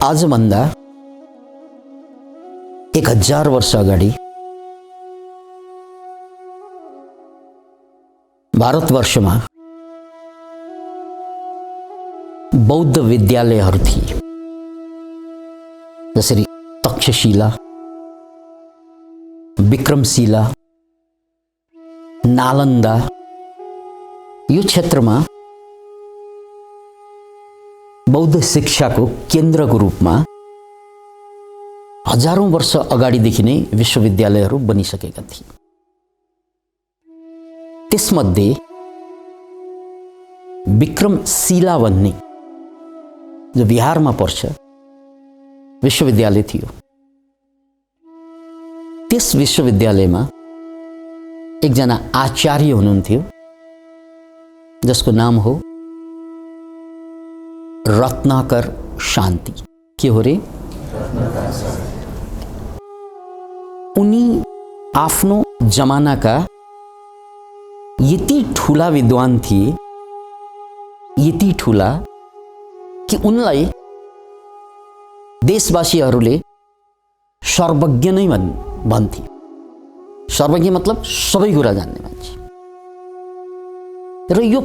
आजभन्दा 1000 वर्ष अगाडि भारतवर्षमा बौद्ध विद्यालयहरू थिए, जसरी तक्षशिला, विक्रमशिला, नालन्दा। यो क्षेत्रमा बौद्ध शिक्षाको केन्द्रको रूपमा हजारौं वर्ष अगाडिदेखि नै विश्वविद्यालयहरू बनिसकेका थिए। त्यसमध्ये विक्रमशिला भन्ने जो बिहारमा पर्छ विश्वविद्यालय थियो। त्यस विश्वविद्यालयमा एकजना आचार्य हुनुहुन्थ्यो जसको नाम हो रत्नाकर शान्ति। के हो रे? उनी आफ्नो जमानाका यति ठूला विद्वान थिए, यति ठूला कि उनलाई देशवासीहरूले सर्वज्ञ नै भन्थे। सर्वज्ञ मतलब सबै कुरा जान्ने मान्छे। र यो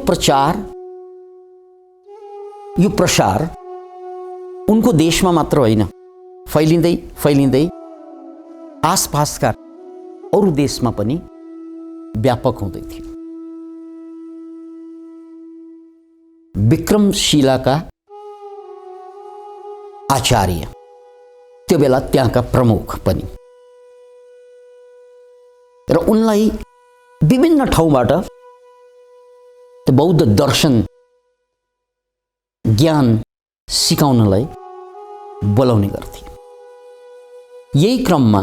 प्रसार उनको देशमा मात्र होइन, फैलिँदै फैलिँदै आसपासका अरू देशमा पनि व्यापक हुँदै थियो। विक्रमशिलाका आचार्य त्यो बेला त्यहाँका प्रमुख पनि, र उनलाई विभिन्न ठाउँबाट बौद्ध दर्शन ज्ञान सिकाउनलाई बोलाउने गर्थे। यही क्रममा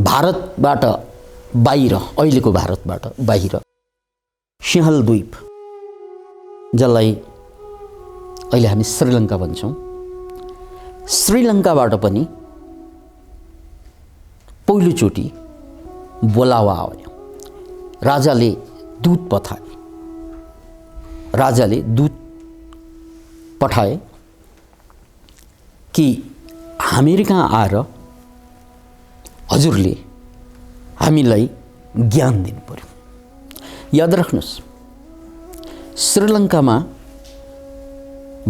भारतबाट बाहिर, अहिलेको भारतबाट बाहिर सिंहलद्वीप, जसलाई अहिले हामी श्रीलङ्का भन्छौँ, श्रीलङ्काबाट पनि पहिलोचोटि बोलावा आयो। राजाले दूत पठाए कि हामी कहाँ आएर हजुरले हामीलाई ज्ञान दिनु पर्यो। याद राख्नुहोस्, श्रीलङ्कामा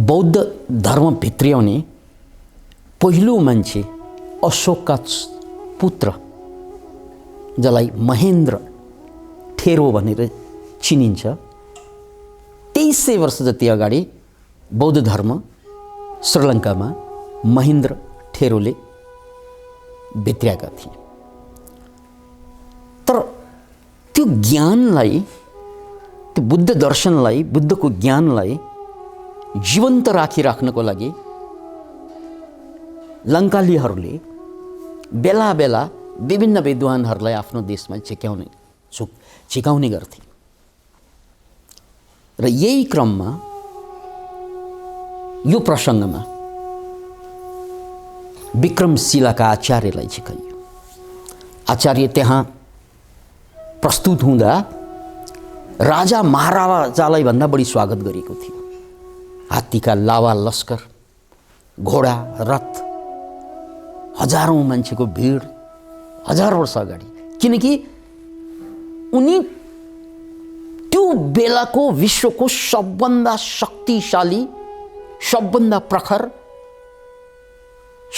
बौद्ध धर्म भित्र्याउने पहिलो मान्छे अशोकका पुत्र, जसलाई महेन्द्र ठेरो भनेर चिनिन्छ, 2300 वर्ष जति अगाडि बौद्ध धर्म श्रीलङ्कामा महेन्द्र ठेरोले भित्र्याएका थिए। तर त्यो ज्ञानलाई, त्यो बुद्ध दर्शनलाई, बुद्धको ज्ञानलाई जीवन्त राखिराख्नको लागि लङ्कालीहरूले बेला बेला विभिन्न विद्वानहरूलाई आफ्नो देशमा झिकाउने गर्थे। र यही क्रममा यो प्रसङ्गमा विक्रमशिलाका आचार्यलाई झिकाइयो। आचार्य त्यहाँ प्रस्तुत हुँदा राजा महाराजालाई भन्दा बढी स्वागत गरिएको थियो। हात्तीका लावा लस्कर, घोडा, रथ, हजारौं मान्छेको भिड, 1000 वर्ष अगाडि। किनकि उनी त्यो बेलाको विश्वको सबभन्दा शक्तिशाली, सबभन्दा प्रखर,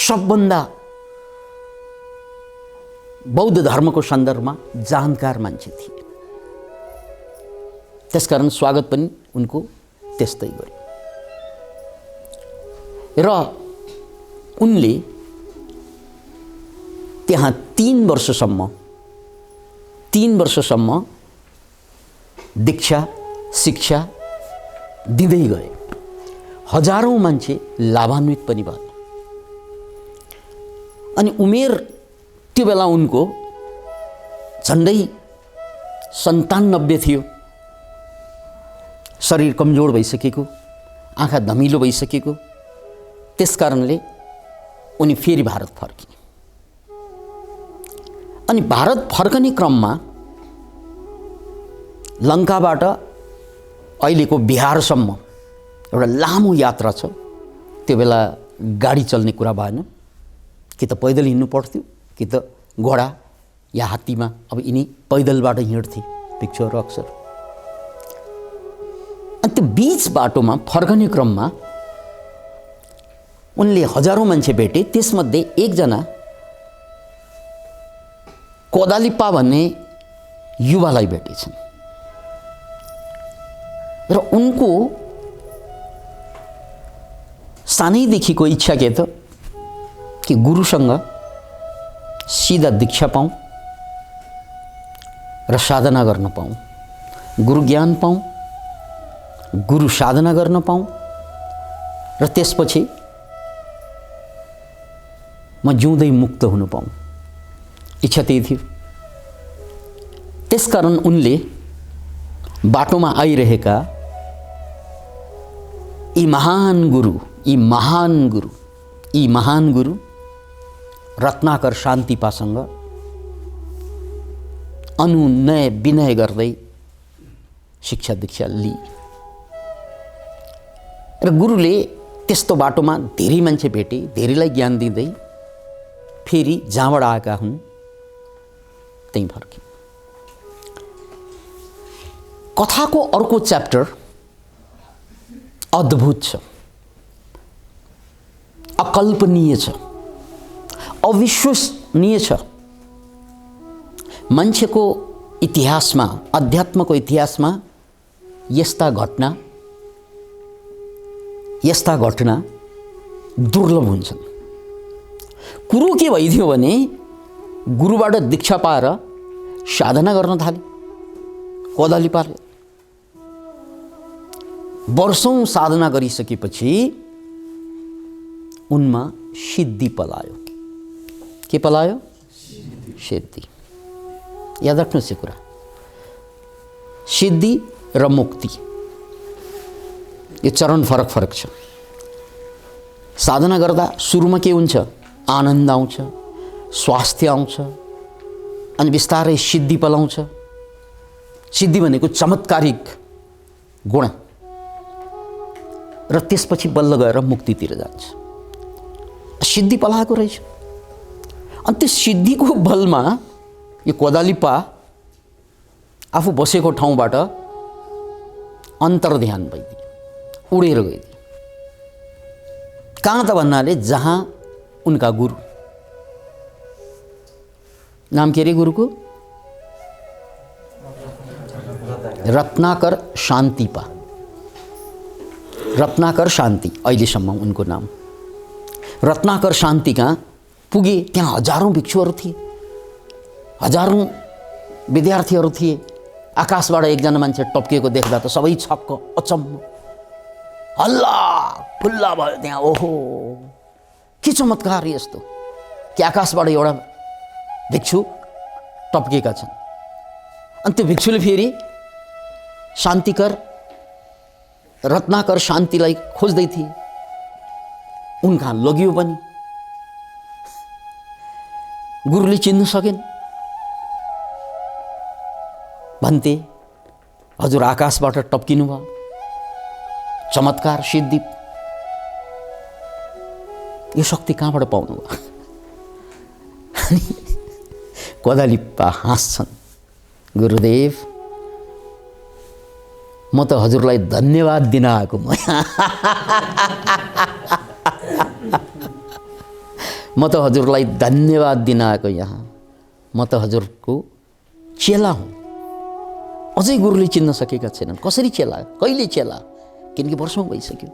सबभन्दा बौद्ध धर्मको सन्दर्भमा जानकार मान्छे थिए। त्यसकारण स्वागत पनि उनको त्यस्तै गर्यो। र उनले त्यहाँ 3 वर्षसम्म दीक्षा शिक्षा दिँदै गए। हजारौं मान्छे लाभान्वित पनि भए। अनि उमेर त्यो बेला उनको झन्डै 97 थियो। शरीर कमजोर भइसकेको, आँखा धमिलो भइसकेको। त्यसकारणले उनी फेरि भारत फर्किए। अनि भारत फर्कने क्रममा लङ्काबाट अहिलेको बिहारसम्म एउटा लामो यात्रा छ। त्यो बेला गाडी चल्ने कुरा भएन, कि त पैदल हिँड्नु पर्थ्यो कि त घोडा या हात्तीमा। अब यिनी पैदलबाट हिँड्थे भिक्षुहरू अक्सर। अनि त्यो बीच बाटोमा फर्कने क्रममा उनले हजारौं मान्छे भेटे। त्यसमध्ये एकजना कोदालिप्पा भन्ने युवालाई भेटेछन् र उनको सानैदेखिको इच्छा के त कि गुरुसँग सीधा दीक्षा पाऊँ र साधना गर्न पाऊँ, गुरु ज्ञान पाऊँ, गुरु साधना गर्न पाऊँ र त्यसपछि म जिउँदै मुक्त हुन पाऊँ। इच्छा त्यही थियो। त्यसकारण उनले बाटोमा आइरहेका यी महान गुरु रत्नाकर शान्तिपासँग अनुनय विनय गर्दै शिक्षा दीक्षा लिए र गुरुले त्यस्तो बाटोमा धेरै मान्छे भेटे, धेरैलाई ज्ञान दिँदै फेरि जहाँबाट आएका हुन् त्यहीँ फर्के। कथाको अर्को च्याप्टर अद्भुत छ, अकल्पनीय छ, अविश्वसनीय छ। मान्छेको इतिहासमा, अध्यात्मको इतिहासमा यस्ता घटना दुर्लभ हुन्छन्। कुरो के भइदियो भने गुरुबाट दीक्षा पाएर साधना गर्न थाले कोदालिप्पाले। वर्षौं साधना गरिसकेपछि उनमा सिद्धि पलायो। के पलायो? सिद्धि। याद राख्नुहोस् यो कुरा, सिद्धि र मुक्ति यो चरण फरक फरक छ। साधना गर्दा सुरुमा के हुन्छ? आनन्द आउँछ, स्वास्थ्य आउँछ, अनि बिस्तारै सिद्धि पलाउँछ। सिद्धि भनेको चमत्कारिक गुण र त्यसपछि बल्ल गएर मुक्तितिर जान्छ। सिद्धि पलाएको रहेछ। अनि त्यो सिद्धिको बलमा यो कोदालिप्पा आफू बसेको ठाउँबाट अन्तर्ध्यान भइदिए, उडेर गइदिए। कहाँ त भन्नाले जहाँ उनका गुरु, नाम के अरे गुरुको? रत्नाकर शान्तिपा। रत्नाकर शान्ति अहिलेसम्म उनको नाम। रत्नाकर शान्ति कहाँ पुगे, त्यहाँ हजारौं भिक्षुहरू थिए, हजारौं विद्यार्थीहरू थिए। आकाशबाट एकजना मान्छे टप्किएको देख्दा त सबै छक्क, अचम्म, हल्ला फुल्ला भयो त्यहाँ। ओहो, के चमत्कार यस्तो कि आकाशबाट एउटा भिक्षु टप्केका छन्। अनि त्यो भिक्षुले फेरि रत्नाकर शान्तिलाई खोज्दै थिए। उनका लगियो पनि गुरुले चिन्न सकेन। भन्थे हजुर आकाशबाट टप्किनु भयो, चमत्कार सिद्धि, यो शक्ति कहाँबाट पाउनु भयो? कोदालिप्पा हाँस्छन्, गुरुदेव म त हजुरलाई धन्यवाद दिन आएको। म त हजुरलाई धन्यवाद दिन आएको यहाँ। म त हजुरको चेला हुँ। अझै गुरुले चिन्न सकेका छैनन्। कसरी चेला, कहिले चेला? किनकि वर्षौं भइसक्यो।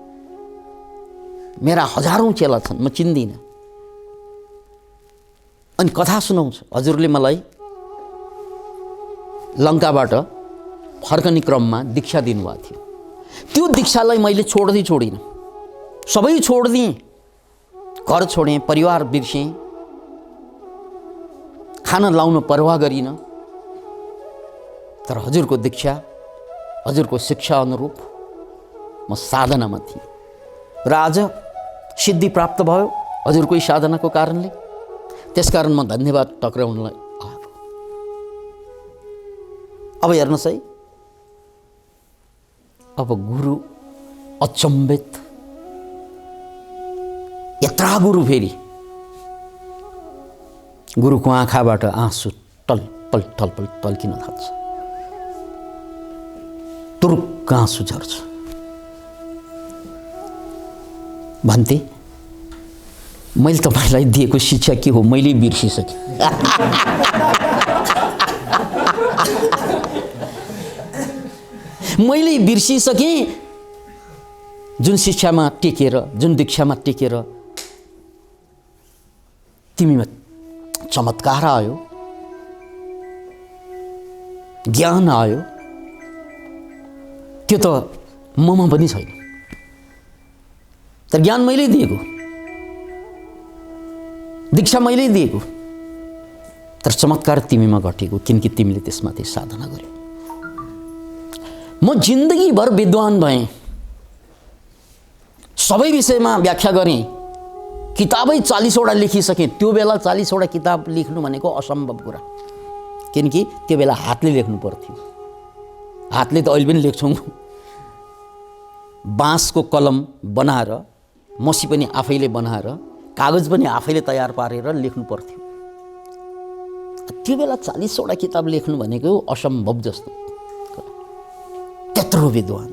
मेरा हजारौं चेला छन्, म चिन्दिनँ। अनि कथा सुनाउँछ, हजुरले मलाई लङ्काबाट फर्कने क्रममा दीक्षा दिनुभएको थियो। त्यो दीक्षालाई मैले छोडिनँ, सबै छोडिदिएँ। घर छोडेँ, परिवार बिर्सेँ, खाना लाउन परवाह गरिनँ। तर हजुरको दीक्षा, हजुरको शिक्षा अनुरूप म साधनामा थिएँ र आज सिद्धि प्राप्त भयो हजुरकै साधनाको कारणले। त्यसकारण म धन्यवाद टक्राउनलाई आएको। अब हेर्नुहोस् है, अब गुरु अचम्बित यत्रा गुरु फेरि गुरुको आँखाबाट आँसु टलपल टलपल टल्किन थाल्छ, तुरुक्क आँसु झर्छ। भन्थे मैले तपाईँलाई दिएको शिक्षा के हो, मैले बिर्सिसकेँ। मैले बिर्सिसकेँ जुन शिक्षामा टेकेर, जुन दीक्षामा टेकेर तिमीमा चमत्कार आयो, ज्ञान आयो, त्यो त ममा पनि छैन। तर ज्ञान मैले दिएको, दीक्षा मैले दिएको, तर चमत्कार तिमीमा घटेको, किनकि तिमीले त्यसमाथि साधना गर्यौ। म जिन्दगीभर विद्वान भएँ, सबै विषयमा व्याख्या गरेँ, किताबै 40वटा लेखिसकेँ। त्यो बेला 40वटा किताब लेख्नु भनेको असम्भव कुरा, किनकि त्यो बेला हातले लेख्नु पर्थ्यो। हातले त अहिले पनि लेख्छौँ, बाँसको कलम बनाएर, मसी पनि आफैले बनाएर, कागज पनि आफैले तयार पारेर लेख्नु पर्थ्यो। त्यो बेला 40वटा किताब लेख्नु भनेको असम्भव जस्तो, त्यत्रो विद्वान।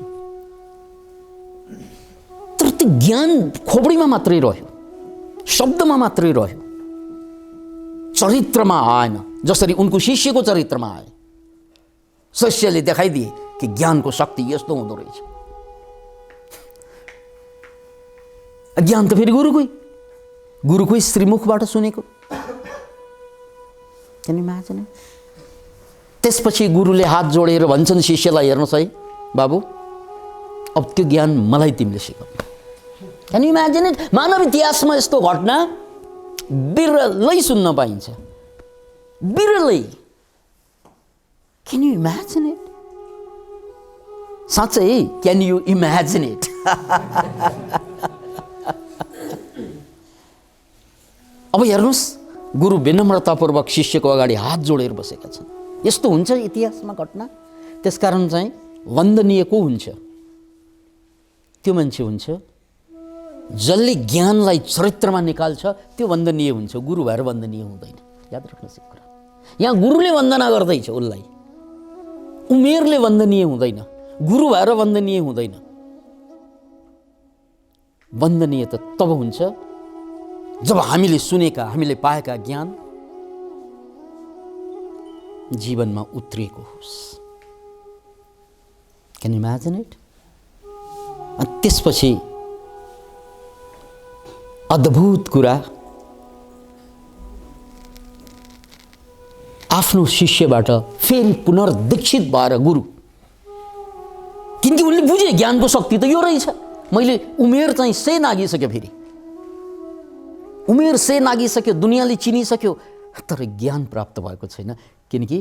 तर त्यो ज्ञान खोपडीमा मात्रै रह्यो, शब्दमा मात्रै रह्यो, चरित्रमा आएन। जसरी उनको शिष्यको चरित्रमा आए, शिष्यले देखाइदिए कि ज्ञानको शक्ति यस्तो हुँदो रहेछ। ज्ञान त फेरि गुरुकै श्रीमुखबाट सुनेको। Can you imagine it? त्यसपछि गुरुले हात जोडेर भन्छन् शिष्यलाई, हेर्नुहोस् है बाबु, अब त्यो ज्ञान मलाई तिमीले सिकाऊ। Can you imagine it? मानव इतिहासमा यस्तो घटना बिरलै सुन्न पाइन्छ, बिरलै। Can you imagine it? साँच्चै, can you imagine it? अब हेर्नुहोस्, गुरु विनम्रतापूर्वक शिष्यको अगाडि हात जोडेर बसेका छन्। यस्तो हुन्छ इतिहासमा घटना। त्यसकारण चाहिँ वन्दनीय को हुन्छ? त्यो मान्छे हुन्छ जसले ज्ञानलाई चरित्रमा निकाल्छ, त्यो वन्दनीय हुन्छ। गुरु भएर वन्दनीय हुँदैन, याद राख्नुहोस् यो कुरा। यहाँ गुरुले वन्दना गर्दैछ उसलाई, उमेरले वन्दनीय हुँदैन, गुरु भएर वन्दनीय हुँदैन। वन्दनीय त तब हुन्छ जब हामीले सुनेका, हामीले पाएका ज्ञान जीवनमा उत्रिएको होस्। Can you imagine it? अनि त्यसपछि अद्भुत कुरा, आफ्नो शिष्यबाट फेरि पुनर्दीक्षित भएर गुरु, किनकि उनले बुझे ज्ञानको शक्ति त यो रहेछ। मैले उमेर चाहिँ से नागिसक्यो, फेरि उमेर से नागिसक्यो, दुनियाँले चिनिसक्यो, तर ज्ञान प्राप्त भएको छैन। किनकि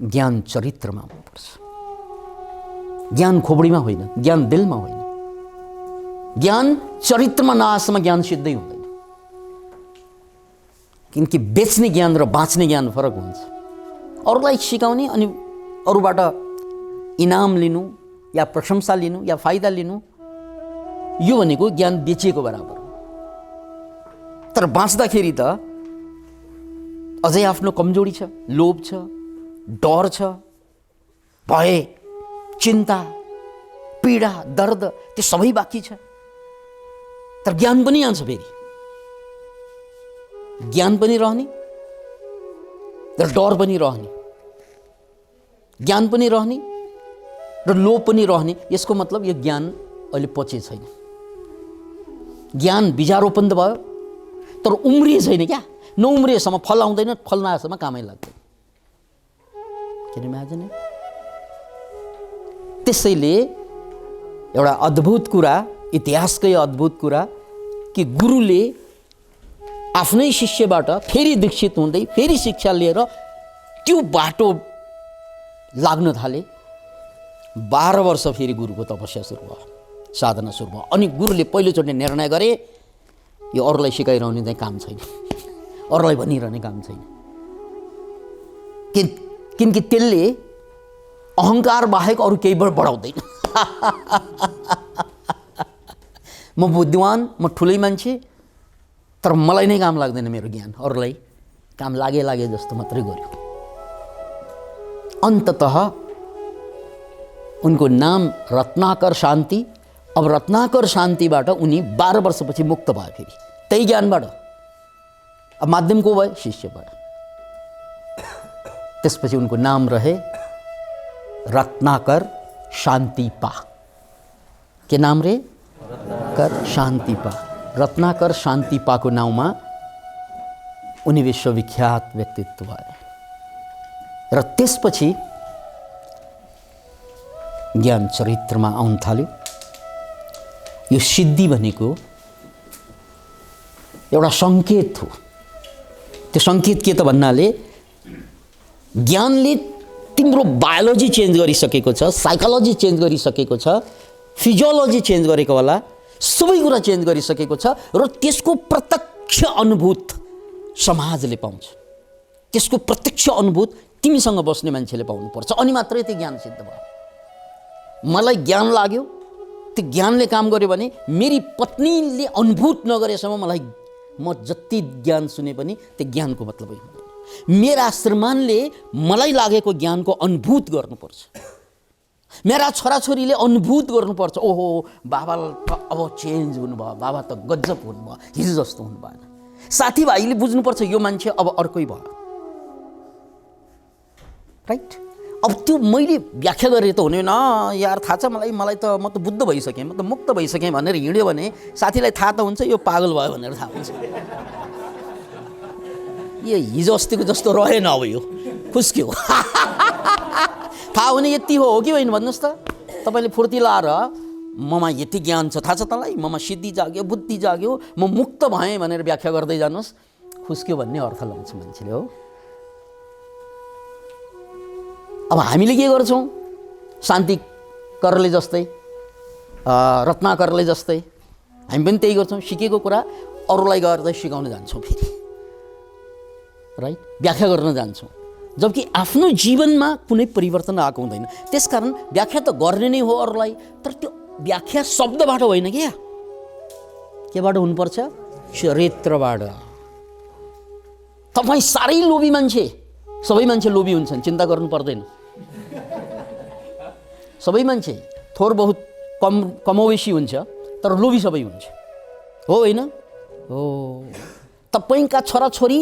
ज्ञान चरित्रमा हुनुपर्छ, ज्ञान खोपडीमा होइन, ज्ञान दिलमा होइन। ज्ञान चरित्रमा नआएसम्म ज्ञान सिद्धै हुँदैन। किनकि बेच्ने ज्ञान र बाँच्ने ज्ञान फरक हुन्छ। अरूलाई सिकाउने अनि अरूबाट इनाम लिनु या प्रशंसा लिनु या फाइदा लिनु, यो भनेको ज्ञान बेचिएको बराबर हो। तर बाँच्दाखेरि त अझै आफ्नो कमजोरी छ, लोभ छ, डर छ, भय, चिन्ता, पीडा, दर्द, त्यो सबै बाँकी छ। तर ज्ञान पनि आउँछ, फेरि ज्ञान पनि रहने र डर पनि रहने, ज्ञान पनि रहने र लोभ पनि रहने। यसको मतलब यो ज्ञान अहिले पचे छैन। ज्ञान बीजारोपण त भयो, तर उम्रिए छैन क्या। नउम्रिएसम्म फल आउँदैन, फल नआएसम्म कामै लाग्दैन। किन इमेजिन इट? त्यसैले एउटा अद्भुत कुरा, इतिहासकै अद्भुत कुरा कि गुरुले आफ्नै शिष्यबाट फेरि दीक्षित हुँदै फेरि शिक्षा लिएर त्यो बाटो लाग्न थाले। 12 वर्ष फेरि गुरुको तपस्या सुरु भयो, साधना सुरु भयो। अनि गुरुले पहिलोचोटि निर्णय गरे, यो अरूलाई सिकाइरहने चाहिँ काम छैन, अरूलाई भनिरहने काम छैन। किनकि त्यसले अहङ्कार बाहेक अरू केही बढाउँदैन। म बुद्धिमान, म ठुलै मान्छे, तर मलाई नै काम लाग्दैन मेरो ज्ञान, अरूलाई काम लागे जस्तो मात्रै गर्यो। अन्ततः उनको नाम रत्नाकर शान्ति। अब रत्नाकर शान्तिबाट उनी 12 वर्षपछि मुक्त भयो फेरि त्यही ज्ञानबाट। अब माध्यम को भयो? शिष्यबाट। त्यसपछि उनको नाम रहे रत्नाकर शान्तिपा। के नाम रे? रत्नाकर शान्तिपा। रत्नाकर शान्तिपाको नाउँमा उनी विश्वविख्यात व्यक्तित्व भए। र त्यसपछि ज्ञान चरित्रमा आउन थाल्यो। यो सिद्धि भनेको एउटा सङ्केत हो। त्यो सङ्केत के त भन्नाले ज्ञानले तिम्रो बायोलोजी चेन्ज गरिसकेको छ, साइकोलोजी चेन्ज गरिसकेको छ, फिजियोलोजी चेन्ज गरेको होला, सबै कुरा चेन्ज गरिसकेको छ र त्यसको प्रत्यक्ष अनुभूत समाजले पाउँछ। त्यसको प्रत्यक्ष अनुभूत तिमीसँग बस्ने मान्छेले पाउनुपर्छ, अनि मात्रै त्यो ज्ञान सिद्ध भयो। मलाई ज्ञान लाग्यो, त्यो ज्ञानले काम गर्यो भने मेरी पत्नीले अनुभूत नगरेसम्म मलाई म जति ज्ञान सुने पनि त्यो ज्ञानको मतलबै हुँदैन। मेरा श्रीमानले मलाई लागेको ज्ञानको अनुभूत गर्नुपर्छ। मेरा छोराछोरीले अनुभूत गर्नुपर्छ, ओहो बाबा अब चेन्ज हुनुभयो, बाबा त गजब हुनुभयो, हिजो जस्तो हुनु भएन। साथीभाइले बुझ्नुपर्छ यो मान्छे अब अर्कै भयो, राइट? अब त्यो मैले व्याख्या गरेर त हुँदैन यार, थाहा छ मलाई त म त बुद्ध भइसकेँ, म त मुक्त भइसकेँ भनेर हिँड्यो भने साथीलाई थाहा त हुन्छ यो पागल भयो भनेर थाहा हुन्छ। यो हिजो अस्तिको जस्तो रहेन, अब यो खुस्क्यो। थाहा हुने यति हो कि होइन भन्नुहोस् त? तपाईँले फुर्ती लाएर ममा यति ज्ञान छ, थाहा छ तँलाई, ममा सिद्धि जाग्यो, बुद्धि जाग्यो, म मुक्त भएँ भनेर व्याख्या गर्दै जानुहोस्, खुस्क्यो भन्ने अर्थ लाउँछ मान्छेले। हो, अब हामीले के गर्छौँ? शान्ति करले जस्तै, रत्नाकरले जस्तै हामी पनि त्यही गर्छौँ। सिकेको कुरा अरूलाई गर्दै सिकाउन जान्छौँ, फेरि राइट, व्याख्या गर्न जान्छौँ, जबकि आफ्नो जीवनमा कुनै परिवर्तन आएको हुँदैन। त्यसकारण व्याख्या त गर्ने नै हो अरूलाई, तर त्यो व्याख्या शब्दबाट होइन क्या, केबाट हुनुपर्छ? चरित्रबाट। तपाईँ साह्रै लोभी मान्छे, सबै मान्छे लोभी हुन्छन्, चिन्ता गर्नु पर्दैन। सबै मान्छे थोर बहुत कमोवेशी हुन्छ, तर लोभी सबै हुन्छ, हो होइन? हो, तपाईँका छोराछोरी,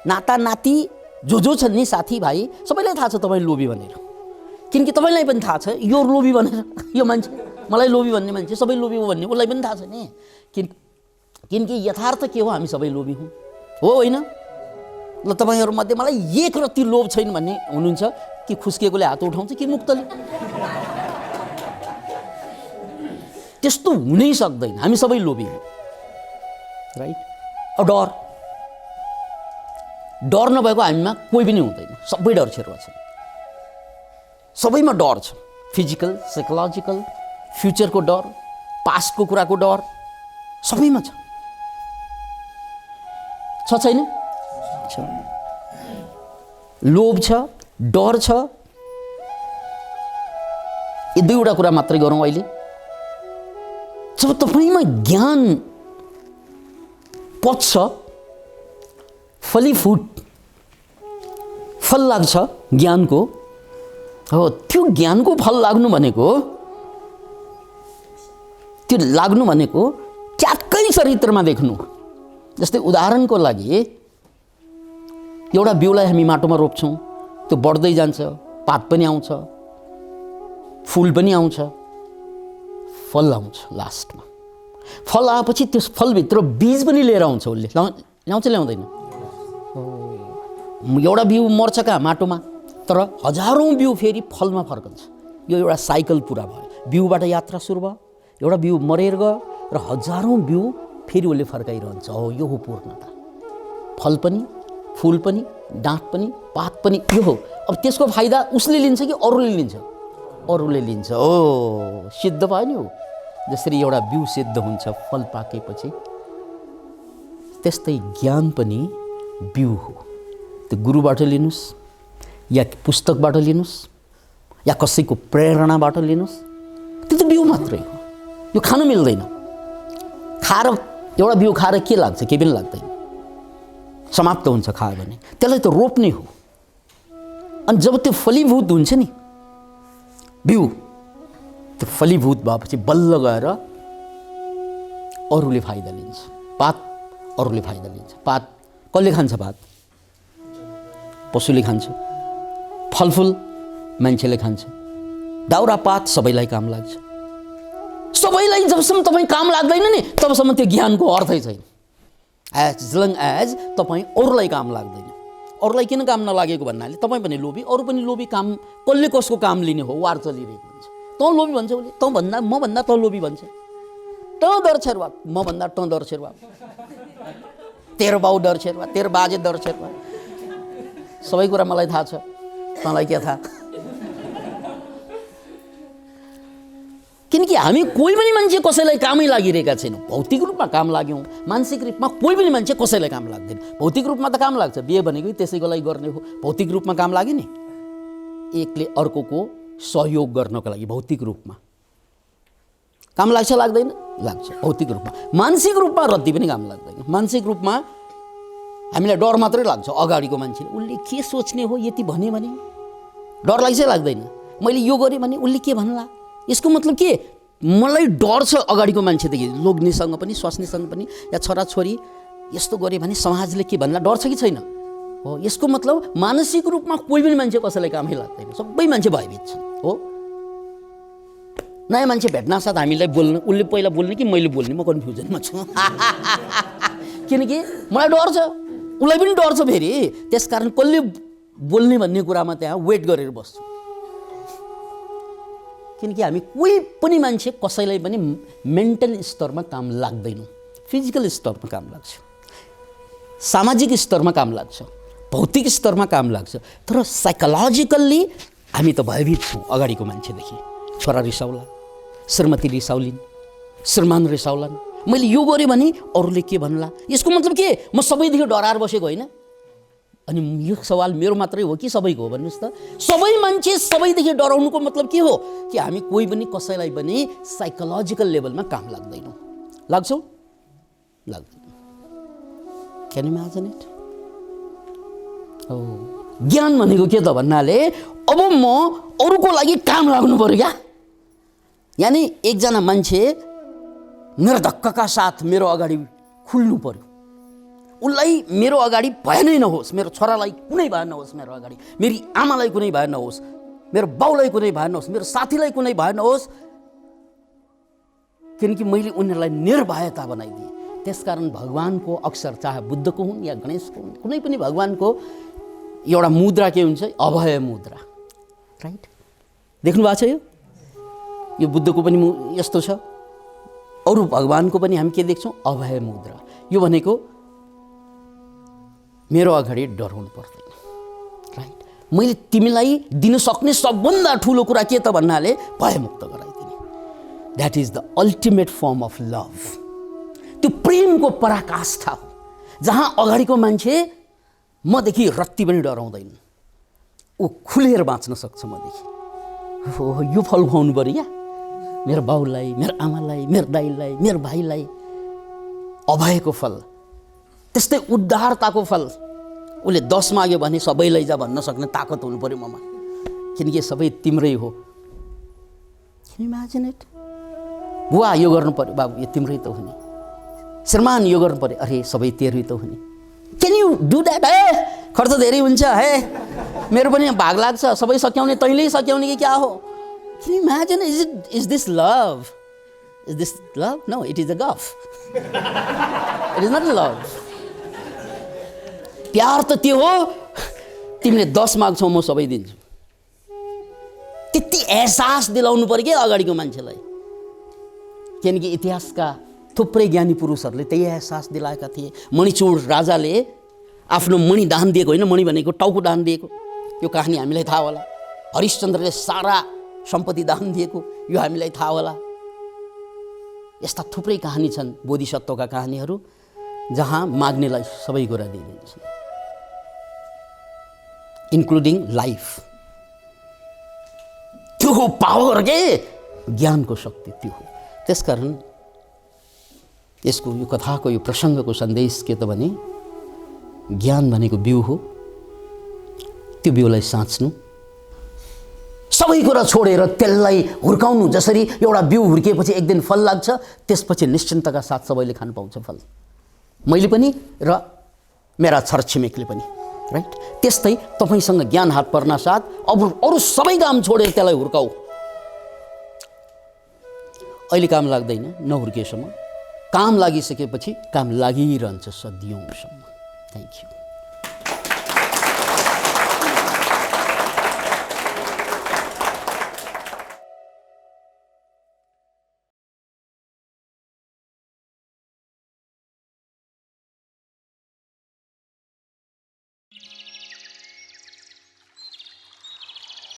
नाता नाति जो छन् नि, साथीभाइ, सबैलाई थाहा छ तपाईँ लोभी भनेर, किनकि तपाईँलाई पनि थाहा छ यो लोभी भनेर, यो मान्छे मलाई लोभी भन्ने मान्छे सबै लोभी हो भन्ने उसलाई पनि थाहा छ नि। किनकि यथार्थ के हो? हामी सबै लोभी हौँ, हो होइन? ल तपाईँहरूमध्ये मलाई एक रत्ती लोभ छैन भन्ने हुनुहुन्छ कि खुस्किएकोले हात उठाउँछ कि मुक्तले? त्यस्तो हुनै सक्दैन, हामी सबै लोभी हौँ, राइट? डर डर नभएको हामीमा कोही पनि हुँदैन, सबै डर छिर्वा छ, सबैमा डर छ। फिजिकल, साइकोलोजिकल, फ्युचरको डर, पास्टको कुराको डर सबैमा छ छैन? लोभ छ, डर छ। यी दुईवटा कुरा मात्रै गरौँ अहिले। जब तपाईँमा ज्ञान पच्छ, फलीफुट फल लाग्छ ज्ञानको, हो, त्यो ज्ञानको फल लाग्नु भनेको ट्याक्कै चरित्रमा देख्नु। जस्तै उदाहरणको लागि एउटा बिउलाई हामी माटोमा रोप्छौँ, त्यो बढ्दै जान्छ, पात पनि आउँछ, फुल पनि आउँछ, फल आउँछ। लास्टमा फल आएपछि त्यस फलभित्र बीज पनि लिएर आउँछ, उसले ल्याउँछ ल्याउँदैन? एउटा बिउ मर्छ कहाँ? माटोमा, तर हजारौँ बिउ फेरि फलमा फर्कन्छ। यो एउटा साइकल पुरा भयो। बिउबाट यात्रा सुरु भयो, एउटा बिउ मरेर गयो र हजारौँ बिउ फेरि उसले फर्काइरहन्छ। हो, यो हो पूर्णता। फल पनि, फुल पनि, डाँठ पनि, पात पनि, यो हो। अब त्यसको फाइदा उसले लिन्छ कि अरूले लिन्छ? अरूले लिन्छ। हो, सिद्ध भयो नि। हो, जसरी एउटा बिउ सिद्ध हुन्छ फल पाकेपछि, त्यस्तै ज्ञान पनि बिउ हो। त्यो गुरुबाट लिनुहोस् या पुस्तकबाट लिनुहोस् या कसैको प्रेरणाबाट लिनुहोस्, त्यो त बिउ मात्रै हो। यो खानु मिल्दैन, खाएर एउटा बिउ खाएर के लाग्छ? केही पनि लाग्दैन, समाप्त हुन्छ खायो भने। त्यसलाई त रोप्ने हो। अनि जब त्यो फलीभूत हुन्छ नि बिउ, त्यो फलीभूत भएपछि बल्ल गएर अरूले फाइदा लिन्छ। पात अरूले फाइदा लिन्छ। पात कसले खान्छ? पात पशुले खान्छ। फलफुल मान्छेले खान्छ। दाउरा पात सबैलाई काम लाग्छ। सबैलाई जबसम्म तपाईँ काम लाग्दैन नि तबसम्म त्यो ज्ञानको अर्थै छैन। एज लङ एज तपाईँ अरूलाई काम लाग्दैन। अरूलाई किन काम नलागेको भन्नाले तपाईँ पनि लोभी, अरू पनि लोभी। काम कसले कसको काम लिने हो वार चलिरहेको हुन्छ। तँ लोभी भन्छ उसले, तँ भन्दा म भन्दा तँ लोभी भन्छ। तँ डर छेर्वा, म भन्दा तँ डर छेर्वा। तेरो बाउ डर छेर्वा, तेरो बाजे डर छेर्वा। सबै कुरा मलाई थाहा छ, तँलाई के थाहा? किनकि हामी कोही पनि मान्छे कसैलाई कामै लागिरहेका छैनौँ। भौतिक रूपमा काम लाग्यौँ, मानसिक रूपमा कोही पनि मान्छे कसैलाई काम लाग्दैन। भौतिक रूपमा त काम लाग्छ, बिहे भनेको त्यसैको लागि गर्ने हो। भौतिक रूपमा काम लाग्यो नि, एकले अर्कोको सहयोग गर्नको लागि भौतिक रूपमा काम लाग्छ लाग्दैन? लाग्छ भौतिक रूपमा। मानसिक रूपमा रत्ती पनि काम लाग्दैन। मानसिक रूपमा हामीलाई डर मात्रै लाग्छ। अगाडिको मान्छेले उसले के सोच्ने हो यति भने डर लाग्छ लाग्दैन? मैले यो गरेँ भने उसले के भन्ला? यसको मतलब के? मलाई डर छ अगाडिको मान्छेदेखि, लोग्नेसँग पनि स्वास्नीसँग पनि, या छोराछोरी यस्तो गऱ्यो भने समाजले के भन्ला, डर छ कि छैन? हो, यसको मतलब मानसिक रूपमा कोही पनि मान्छे कसैलाई कामै लाग्दैन। सबै मान्छे भयभीत छन्। हो, नयाँ मान्छे भेट्नासाथ हामीलाई बोल्नु, उसले पहिला बोल्ने कि मैले बोल्ने, म कन्फ्युजनमा छु। किनकि मलाई डर छ, उसलाई पनि डर छ फेरि। त्यसकारण कसले बोल्ने भन्ने कुरामा त्यहाँ वेट गरेर बस्छु। किनकि हामी कोही पनि मान्छे कसैलाई पनि मेन्टल स्तरमा काम लाग्दैनौँ। फिजिकल स्तरमा काम लाग्छ, सामाजिक स्तरमा काम लाग्छ, भौतिक स्तरमा काम लाग्छ। तर साइकोलोजिकल्ली हामी त भयभीत छौँ अगाडिको मान्छेदेखि। छोरा रिसाउला, श्रीमती रिसाउलिन्, श्रीमान रिसाउलान्, मैले यो गरेँ भने अरूले के भन्ला? यसको मतलब के? म सबैदेखि डराएर बसेको होइन। अनि यो सवाल मेरो मात्रै हो कि सबैको हो भन्नुहोस् त? सबै मान्छे सबैदेखि डराउनुको मतलब के हो? कि हामी कोही पनि कसैलाई पनि साइकोलोजिकल लेभलमा काम लाग्दैनौँ। लाग्छौँ? लाग्दैन। Can you imagine it? हो, ज्ञान भनेको के त भन्नाले अब म अरूको लागि काम लाग्नु पर्यो क्या। यानि एकजना मान्छे निर्धक्कका साथ मेरो अगाडि खुल्नु पर्यो। उसलाई मेरो अगाडि भए नै नहोस्, मेरो छोरालाई कुनै भए नहोस् मेरो अगाडि, मेरी आमालाई कुनै भए नहोस्, मेरो बाउलाई कुनै भए नहोस्, मेरो साथीलाई कुनै भए नहोस्, किनकि मैले उनीहरूलाई निर्भयता बनाइदिएँ। त्यसकारण भगवानको अक्षर, चाहे बुद्धको हुन् या गणेशको हुन्, कुनै पनि भगवानको एउटा मुद्रा के हुन्छ? अभय मुद्रा। राइट? देख्नु भएको छ? यो बुद्धको पनि यस्तो छ। अरू भगवानको पनि हामी के देख्छौँ? अभय मुद्रा। यो भनेको मेरो अगाडि डराउनु पर्दैन। राइट? मैले तिमीलाई दिन सक्ने सबभन्दा ठुलो कुरा के त भन्नाले भयमुक्त गराइदिने। That is the ultimate form of love. त्यो प्रेमको पराकाष्ठा हो, जहाँ अगाडिको मान्छे मदेखि रत्ती पनि डराउँदैन। ऊ खुलेर बाँच्न सक्छ मदेखि। हो, यो फल खुवाउनु पऱ्यो क्या मेरो बाउलाई, मेरो आमालाई, मेरो दाइलाई, मेरो भाइलाई। अभयको फल, त्यस्तै उद्धारताको फल। उसले 10 माग्यो भने सबैलाई जा भन्न सक्ने ताकत हुनु पर्यो ममा, किनकि सबै तिम्रै हो। Can you imagine it? बुवा यो गर्नु पर्यो, बाबु यो तिम्रै त हो नि। श्रीमान यो गर्नु पर्यो, अरे सबै तेरै त हो नि। Can you do that? हे खर्च धेरै हुन्छ, हे मेरो पनि भाग लाग्छ, सबै सच्याउने तैँले सच्याउने कि क्या हो? Can you imagine? Is this love? Is this love? No, it is a gulf. It is not love. प्यार त त्यो हो, तिमीले 10 माग्छौ म सबै दिन्छु। त्यति एहसास दिलाउनु पर्यो कि अगाडिको मान्छेलाई। किनकि इतिहासका थुप्रै ज्ञानी पुरुषहरूले त्यही एहसास दिलाएका थिए। मणिचूर राजाले आफ्नो मणि दान दिएको होइन, मणि भनेको टाउको दान दिएको। यो कहानी हामीलाई थाहा होला। हरिश्चन्द्रले सारा सम्पत्ति दान दिएको, यो हामीलाई थाहा होला। यस्ता थुप्रै कहानी छन्, बोधिसत्वका कहानीहरू, जहाँ माग्नेलाई सबै कुरा दिइदिन्छ, इन्क्लुडिङ लाइफ। त्यो हो पावर के ज्ञानको शक्ति, त्यो हो। त्यसकारण यसको यो कथाको यो प्रसङ्गको सन्देश के त भने ज्ञान भनेको बिउ हो। त्यो बिउलाई साँच्नु, सबै कुरा छोडेर त्यसलाई हुर्काउनु। जसरी एउटा बिउ हुर्किएपछि एक दिन फल लाग्छ, त्यसपछि निश्चिन्तका साथ सबैले खान पाउँछ फल, मैले पनि र मेरा छरछिमेकले पनि, राइट। त्यस्तै तपाईँसँग ज्ञान हात पर्न साथ अब अरू सबै काम छोडेर त्यसलाई हुर्काऊ। अहिले काम लाग्दैन नहुर्किएसम्म, काम लागिसकेपछि काम लागिरहन्छ सदियौँसम्म। Thank you.